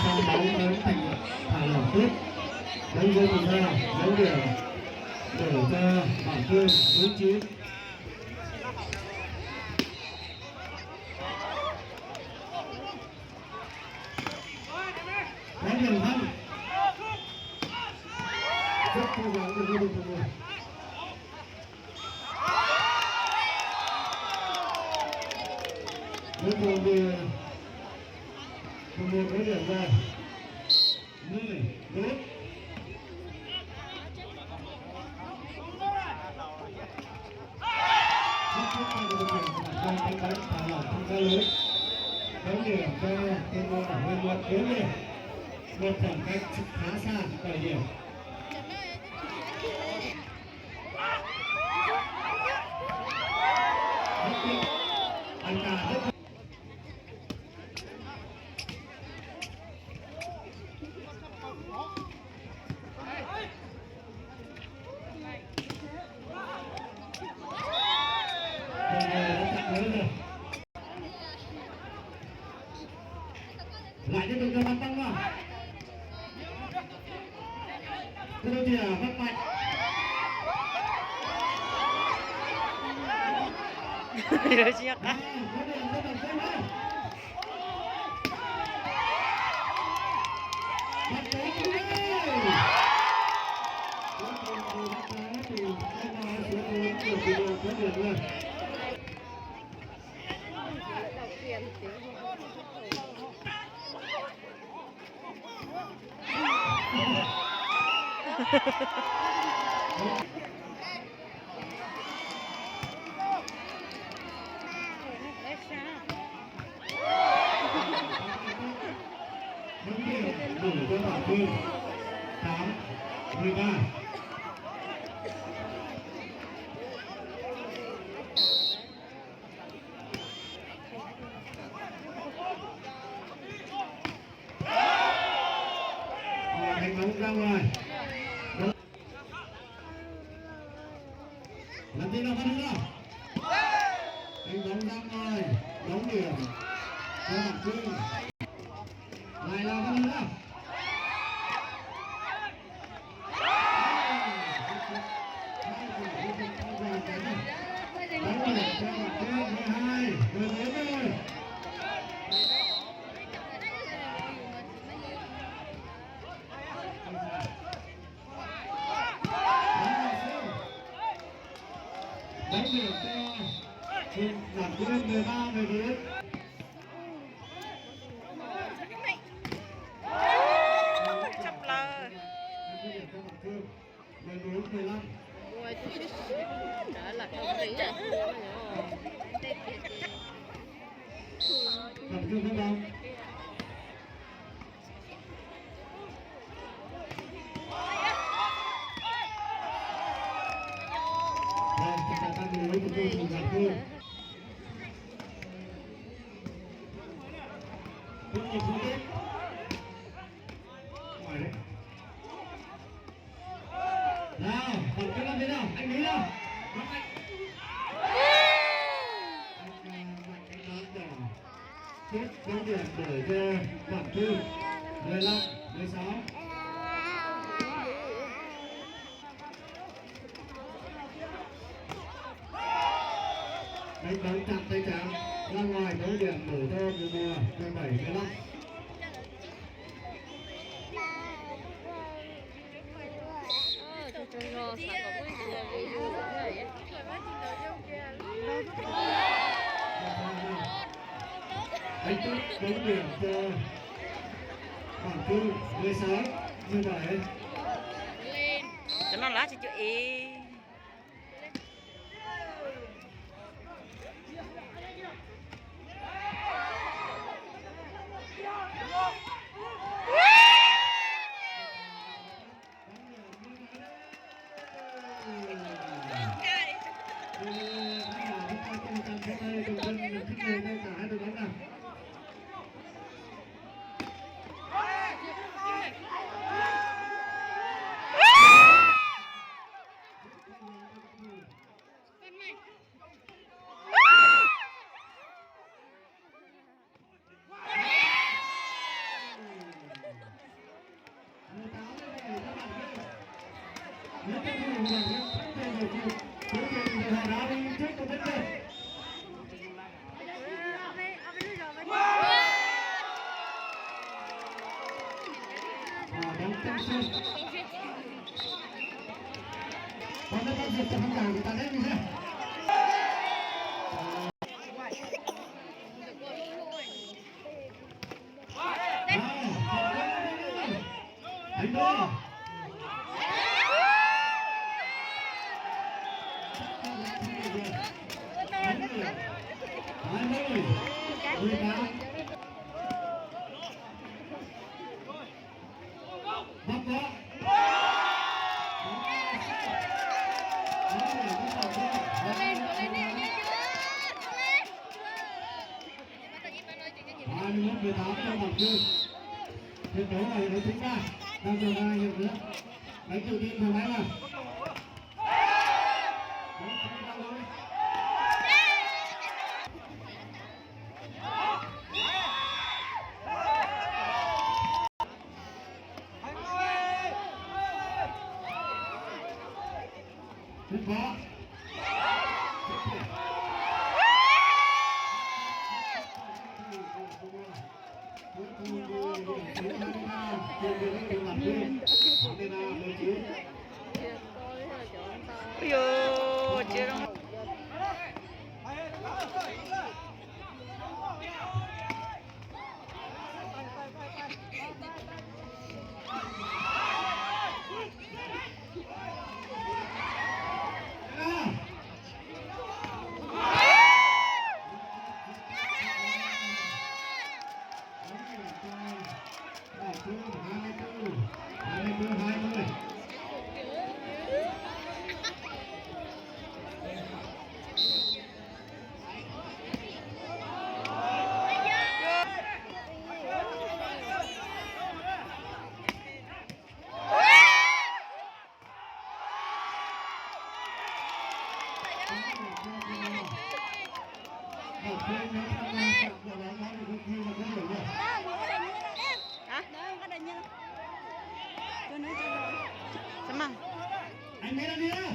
sau đấu đến thành thả lỏng tiếp đấu rơi ra đấu điểm để cho Bảo Cương đối chiến đánh điểm hơn rất cố gắng để đưa được người cuối cùng thì một đối điểm ra 10 4 thả lỏng không có lối đấu điểm cho tên môn ở bên một 4 điểm một khoảng cách khá xa 7 điểm anh ta rất lại tiếp tục cho bắn tăng vào cái đôi chìa bắt mạnh đôi chìa cả đủ cho Bảo Cương 8-13 đánh bóng ra ngoài làm gì nào có nữa đánh bóng ra ngoài đóng điểm cho Bảo Cương lại là con nữa đánh điểm cho Bảo Cương 12 14 rồi đánh điểm cho Bảo Cương 13-14 chập lờ 14-15 Đó là cái gì à? Bảo Cương không bóng đây chúng ta tăng lưới của tôi thì Bảo Cương cũng một phút tiếp ngoài đấy nào Bảo Cương làm thế nào anh nghĩ nào bắt anh mạnh anh đón đỏ tiếp dấu điểm để cho Bảo Cương 15-16 đánh bóng chạm tay trắng ra ngoài đấu điểm mở cho người mùa 17-15 đánh tốt đấu điểm cho Bảo Cương 16-17 cho nó lá cho chữ y là những thắng lợi của cuối cùng thì họ đã đi trước của bên đây. Đóng tâm sự. Còn nếu có việc cho khán giả người ta đến đi nhé. Đánh đôi. Người tám trong bảng chơi trận đấu này đấu thứ ba đang giờ ra hiệp nữa đánh tự tin thoải mái mà không có ôi dồi chưa đâu. Sama. Anh mấy lần đi nữa.